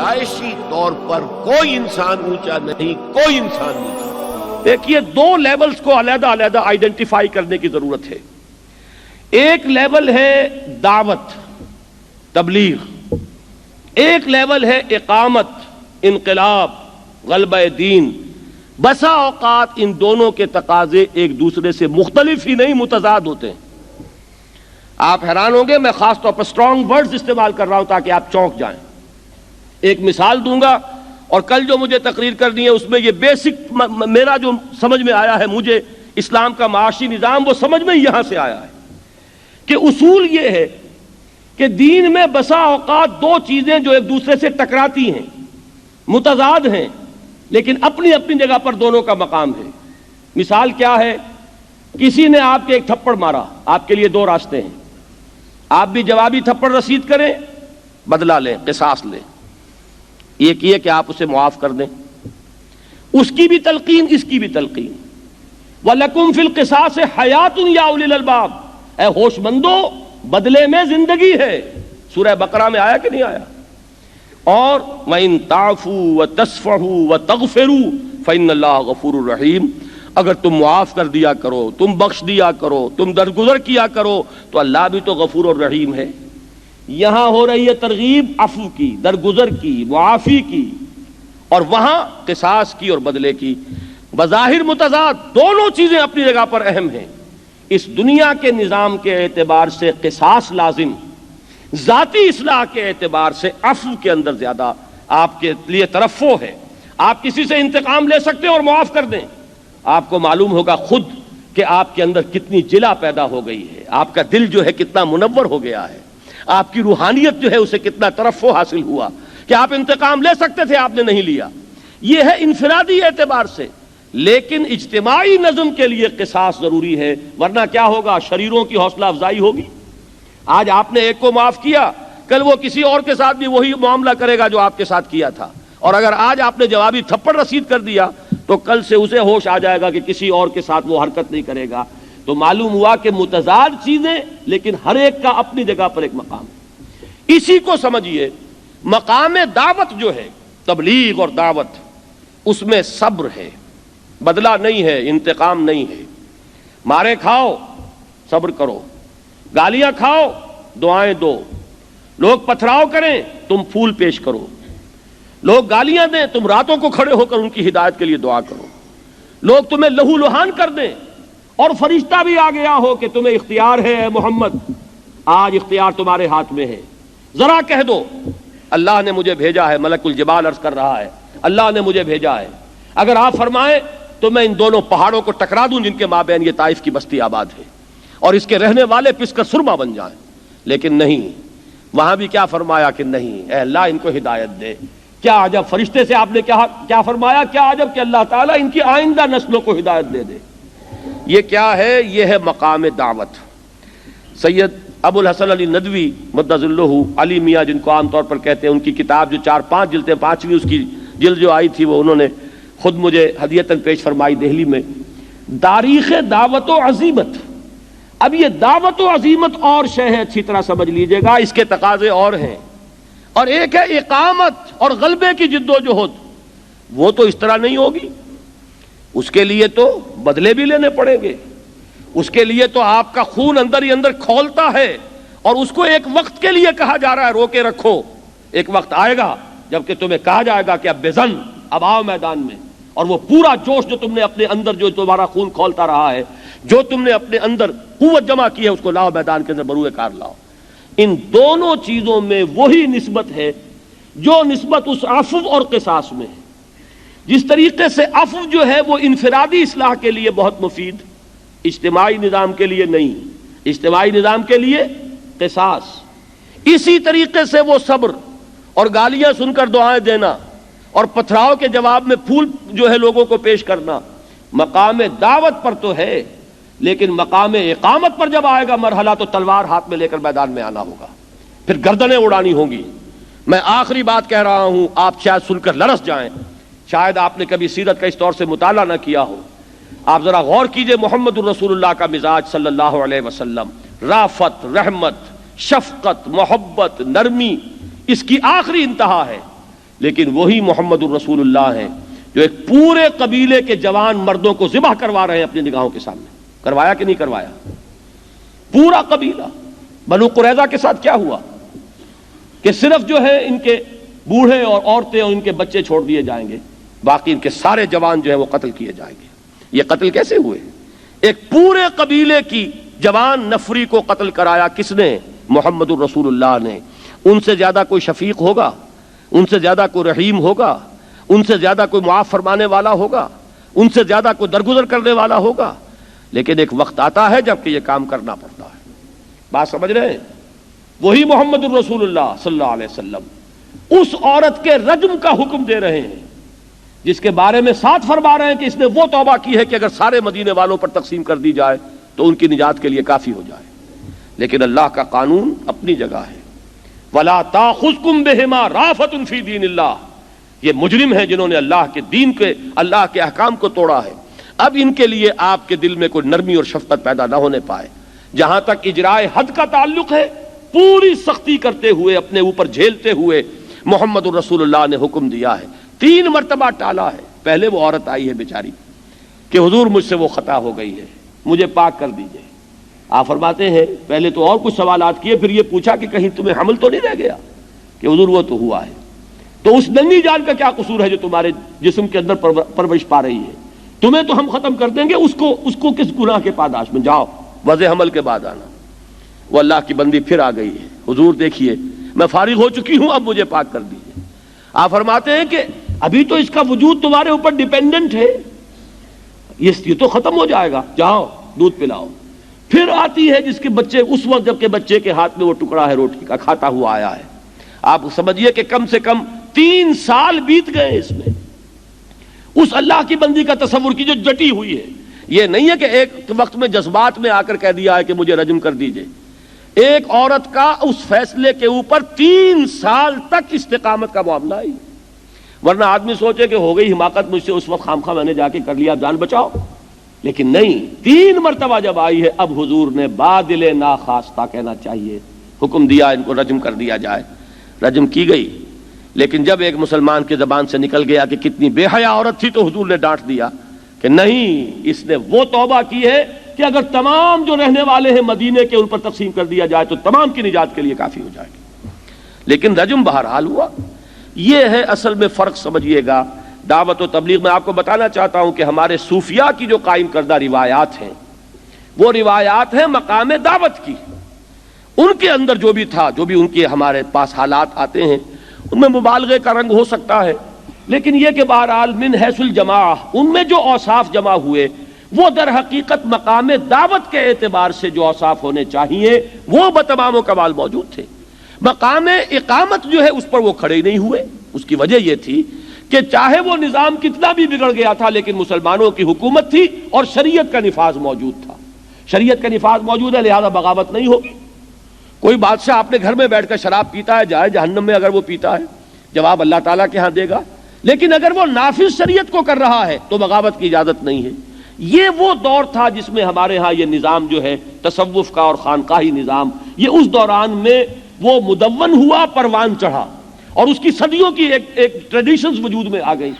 پیدائشی طور پر کوئی انسان اونچا نہیں، کوئی انسان نیچا۔ دیکھیے دو لیولز کو علیحدہ علیحدہ آئیڈینٹیفائی کرنے کی ضرورت ہے۔ ایک لیول ہے دعوت، تبلیغ، ایک لیول ہے اقامت، انقلاب، غلبہ دین۔ بسا اوقات ان دونوں کے تقاضے ایک دوسرے سے مختلف ہی نہیں متضاد ہوتے ہیں۔ آپ حیران ہوں گے، میں خاص طور پر اسٹرانگ ورڈز استعمال کر رہا ہوں تاکہ آپ چونک جائیں۔ ایک مثال دوں گا، اور کل جو مجھے تقریر کرنی ہے اس میں یہ بیسک میرا جو سمجھ میں آیا ہے، مجھے اسلام کا معاشی نظام وہ سمجھ میں یہاں سے آیا ہے کہ اصول یہ ہے کہ دین میں بسا اوقات دو چیزیں جو ایک دوسرے سے ٹکراتی ہیں، متضاد ہیں، لیکن اپنی اپنی جگہ پر دونوں کا مقام ہے۔ مثال کیا ہے؟ کسی نے آپ کے ایک تھپڑ مارا، آپ کے لیے دو راستے ہیں۔ آپ بھی جوابی تھپڑ رسید کریں، بدلہ لیں، قصاص لیں۔ ایک یہ کہ آپ اسے معاف کر دیں، اس کی بھی تلقین، اس کی بھی تلقین۔ وَلَكُمْ فِي الْقِصَاصِ حَيَاتٌ يَا أُولِي الْأَلْبَابِ، اے ہوش مندو بدلے میں زندگی ہے۔ سورہ بقرہ میں آیا کہ نہیں آیا؟ اور وَإِن تَعْفُوا وَتَصْفَحُوا وَتَغْفِرُوا فَإِنَّ اللَّهَ غَفُورٌ رَحِيمٌ، اگر تم معاف کر دیا کرو، تم بخش دیا کرو، تم درگزر کیا کرو تو اللہ بھی تو غفور الرحیم ہے۔ یہاں ہو رہی ہے ترغیب عفو کی، درگزر کی، معافی کی، اور وہاں قصاص کی اور بدلے کی۔ بظاہر متضاد، دونوں چیزیں اپنی جگہ پر اہم ہیں۔ اس دنیا کے نظام کے اعتبار سے قصاص لازم، ذاتی اصلاح کے اعتبار سے عفو کے اندر زیادہ آپ کے لیے ترفع ہے۔ آپ کسی سے انتقام لے سکتے ہیں اور معاف کر دیں، آپ کو معلوم ہوگا خود کہ آپ کے اندر کتنی جلا پیدا ہو گئی ہے، آپ کا دل جو ہے کتنا منور ہو گیا ہے، آپ کی روحانیت جو ہے اسے کتنا ترفع حاصل ہوا کہ آپ انتقام لے سکتے تھے، آپ نے نہیں لیا۔ یہ ہے انفرادی اعتبار سے، لیکن اجتماعی نظم کے لیے قصاص ضروری ہے، ورنہ کیا ہوگا؟ شریروں کی حوصلہ افزائی ہوگی۔ آج آپ نے ایک کو معاف کیا، کل وہ کسی اور کے ساتھ بھی وہی معاملہ کرے گا جو آپ کے ساتھ کیا تھا، اور اگر آج آپ نے جوابی تھپڑ رسید کر دیا تو کل سے اسے ہوش آ جائے گا کہ کسی اور کے ساتھ وہ حرکت نہیں کرے گا۔ تو معلوم ہوا کہ متضاد چیزیں، لیکن ہر ایک کا اپنی جگہ پر ایک مقام ہے۔ اسی کو سمجھیے، مقام دعوت جو ہے، تبلیغ اور دعوت، اس میں صبر ہے، بدلہ نہیں ہے، انتقام نہیں ہے۔ مارے کھاؤ، صبر کرو، گالیاں کھاؤ، دعائیں دو، لوگ پتھراؤ کریں، تم پھول پیش کرو، لوگ گالیاں دیں، تم راتوں کو کھڑے ہو کر ان کی ہدایت کے لیے دعا کرو، لوگ تمہیں لہو لہان کر دیں اور فرشتہ بھی آ گیا ہو کہ تمہیں اختیار ہے اے محمد، آج اختیار تمہارے ہاتھ میں ہے، ذرا کہہ دو اللہ نے مجھے بھیجا ہے۔ ملک الجبال عرض کر رہا ہے اللہ نے مجھے بھیجا ہے، اگر آپ فرمائیں تو میں ان دونوں پہاڑوں کو ٹکرا دوں جن کے مابین یہ طائف کی بستی آباد ہے، اور اس کے رہنے والے پس کر سرما بن جائیں۔ لیکن نہیں، وہاں بھی کیا فرمایا کہ نہیں، اے اللہ ان کو ہدایت دے۔ کیا عجب، فرشتے سے آپ نے کیا فرمایا؟ کیا عجب کہ اللہ تعالیٰ ان کی آئندہ نسلوں کو ہدایت دے دے۔ یہ کیا ہے؟ یہ ہے مقام دعوت۔ سید ابو الحسن علی ندوی مدظ اللہ علی میاں، جن کو عام طور پر کہتے ہیں، ان کی کتاب جو 4-5 جلدیں، 5ویں اس کی جلد جو آئی تھی وہ انہوں نے خود مجھے ہدیتاً پیش فرمائی دہلی میں، تاریخ دعوت و عزیمت۔ اب یہ دعوت و عزیمت اور شے ہے، اچھی طرح سمجھ لیجئے گا، اس کے تقاضے اور ہیں، اور ایک ہے اقامت اور غلبے کی جد و جہد۔ وہ تو اس طرح نہیں ہوگی، اس کے لیے تو بدلے بھی لینے پڑیں گے، اس کے لیے تو آپ کا خون اندر ہی اندر کھولتا ہے، اور اس کو ایک وقت کے لیے کہا جا رہا ہے روکے رکھو، ایک وقت آئے گا جبکہ تمہیں کہا جائے گا کہ اب بزن، اب آؤ میدان میں، اور وہ پورا جوش جو تم نے اپنے اندر، جو تمہارا خون کھولتا رہا ہے، جو تم نے اپنے اندر قوت جمع کی ہے، اس کو لاؤ میدان کے اندر، بروئے کار لاؤ۔ ان دونوں چیزوں میں وہی نسبت ہے جو نسبت اس عفو اور قصاص میں ہے۔ جس طریقے سے عفو جو ہے وہ انفرادی اصلاح کے لیے بہت مفید، اجتماعی نظام کے لیے نہیں، اجتماعی نظام کے لیے قصاص، اسی طریقے سے وہ صبر اور گالیاں سن کر دعائیں دینا اور پتھراؤ کے جواب میں پھول جو ہے لوگوں کو پیش کرنا، مقام دعوت پر تو ہے، لیکن مقام اقامت پر جب آئے گا مرحلہ تو تلوار ہاتھ میں لے کر میدان میں آنا ہوگا، پھر گردنیں اڑانی ہوں گی۔ میں آخری بات کہہ رہا ہوں، آپ شاید سن کر لرز جائیں، شاید آپ نے کبھی سیرت کا اس طور سے مطالعہ نہ کیا ہو۔ آپ ذرا غور کیجئے محمد الرسول اللہ کا مزاج صلی اللہ علیہ وسلم، رافت، رحمت، شفقت، محبت، نرمی، اس کی آخری انتہا ہے لیکن وہی محمد الرسول اللہ ہیں جو ایک پورے قبیلے کے جوان مردوں کو ذبح کروا رہے ہیں اپنی نگاہوں کے سامنے. کروایا کہ نہیں کروایا؟ پورا قبیلہ. بنو قریظہ کے ساتھ کیا ہوا کہ صرف جو ہے ان کے بوڑھے اور عورتیں اور ان کے بچے چھوڑ دیے جائیں گے، باقی ان کے سارے جوان جو ہیں وہ قتل کیے جائیں گے. یہ قتل کیسے ہوئے؟ ایک پورے قبیلے کی جوان نفری کو قتل کرایا کس نے؟ محمد الرسول اللہ نے. ان سے زیادہ کوئی شفیق ہوگا؟ ان سے زیادہ کوئی رحیم ہوگا؟ ان سے زیادہ کوئی معاف فرمانے والا ہوگا؟ ان سے زیادہ کوئی درگزر کرنے والا ہوگا؟ لیکن ایک وقت آتا ہے جب کہ یہ کام کرنا پڑتا ہے. بات سمجھ رہے ہیں؟ وہی محمد الرسول اللہ صلی اللہ علیہ وسلم اس عورت کے رجم کا حکم دے رہے ہیں جس کے بارے میں ساتھ فرما رہے ہیں کہ اس نے وہ توبہ کی ہے کہ اگر سارے مدینے والوں پر تقسیم کر دی جائے تو ان کی نجات کے لیے کافی ہو جائے. لیکن اللہ کا قانون اپنی جگہ ہے. وَلَا تَأْخُذْكُمْ بِهِمَا رَأْفَةٌ فِي دِينِ اللَّهِ. یہ مجرم ہیں جنہوں نے اللہ کے دین کے، اللہ کے احکام کو توڑا ہے. اب ان کے لیے آپ کے دل میں کوئی نرمی اور شفقت پیدا نہ ہونے پائے. جہاں تک اجرائے حد کا تعلق ہے، پوری سختی کرتے ہوئے، اپنے اوپر جھیلتے ہوئے محمد الرسول اللہ نے حکم دیا ہے. 3 مرتبہ ٹالا ہے. پہلے وہ عورت آئی ہے بیچاری کہ حضور مجھ سے وہ خطا ہو گئی ہے، مجھے پاک کر دیجئے. آپ فرماتے ہیں پہلے تو اور کچھ سوالات کیے، پھر یہ پوچھا کہ کہیں تمہیں حمل تو نہیں رہ گیا؟ کہ حضور وہ تو ہوا ہے. تو اس ننگی جان کا کیا قصور ہے جو تمہارے جسم کے اندر پرورش پا رہی ہے؟ تمہیں تو ہم ختم کر دیں گے، اس کو کس گناہ کے پاداش میں؟ جاؤ وضع حمل کے بعد آنا. وہ اللہ کی بندی پھر آ گئی ہے. حضور دیکھیے میں فارغ ہو چکی ہوں، اب مجھے پاک کر دیجیے. آپ فرماتے ہیں کہ ابھی تو اس کا وجود تمہارے اوپر ڈیپینڈنٹ ہے، یہ تو ختم ہو جائے گا، جاؤ دودھ پلاؤ. پھر آتی ہے جس کے بچے، اس وقت جب کہ بچے کے ہاتھ میں وہ ٹکڑا ہے روٹی کا، کھاتا ہوا آیا ہے. آپ سمجھیے کہ کم سے کم 3 سال بیت گئے اس میں. اس اللہ کی بندی کا تصور کی جو ڈٹی ہوئی ہے. یہ نہیں ہے کہ ایک وقت میں جذبات میں آ کر کہہ دیا ہے کہ مجھے رجم کر دیجئے. ایک عورت کا اس فیصلے کے اوپر 3 سال تک استقامت کا معاملہ ہے. ورنہ آدمی سوچے کہ ہو گئی حماقت مجھ سے، اس وقت خامخواہ میں نے جا کے کر لیا، جان بچاؤ. لیکن نہیں، 3 مرتبہ جب آئی ہے اب حضور نے بادل ناخواستہ کہنا چاہیے حکم دیا ان کو رجم کر دیا جائے. رجم کی گئی. لیکن جب ایک مسلمان کی زبان سے نکل گیا کہ کتنی بے حیا عورت تھی، تو حضور نے ڈانٹ دیا کہ نہیں، اس نے وہ توبہ کی ہے کہ اگر تمام جو رہنے والے ہیں مدینے کے ان پر تقسیم کر دیا جائے تو تمام کی نجات کے لیے کافی ہو جائے گی. لیکن رجم بہرحال ہوا. یہ ہے اصل میں فرق، سمجھیے گا. دعوت و تبلیغ میں آپ کو بتانا چاہتا ہوں کہ ہمارے صوفیاء کی جو قائم کردہ روایات ہیں وہ روایات ہیں مقام دعوت کی. ان کے اندر جو بھی تھا، جو بھی ان کے ہمارے پاس حالات آتے ہیں، ان میں مبالغے کا رنگ ہو سکتا ہے، لیکن یہ کہ بہرحال من حیث الجماع ان میں جو اوصاف جمع ہوئے وہ در حقیقت مقام دعوت کے اعتبار سے جو اوصاف ہونے چاہیے وہ بتمام و کمال موجود تھے. مقام اقامت جو ہے اس پر وہ کھڑے نہیں ہوئے. اس کی وجہ یہ تھی کہ چاہے وہ نظام کتنا بھی بگڑ گیا تھا لیکن مسلمانوں کی حکومت تھی اور شریعت کا نفاذ موجود تھا. شریعت کا نفاذ موجود ہے، لہذا بغاوت نہیں ہوگی. کوئی بادشاہ اپنے گھر میں بیٹھ کر شراب پیتا ہے، جائے جہنم میں اگر وہ پیتا ہے، جواب اللہ تعالیٰ کے ہاں دے گا. لیکن اگر وہ نافذ شریعت کو کر رہا ہے تو بغاوت کی اجازت نہیں ہے. یہ وہ دور تھا جس میں ہمارے ہاں یہ نظام جو ہے تصوف کا اور خانقاہی نظام، یہ اس دوران میں وہ مدون ہوا، پروان چڑھا، اور اس کی صدیوں کی ایک ٹریڈیشنز وجود میں آ گئی.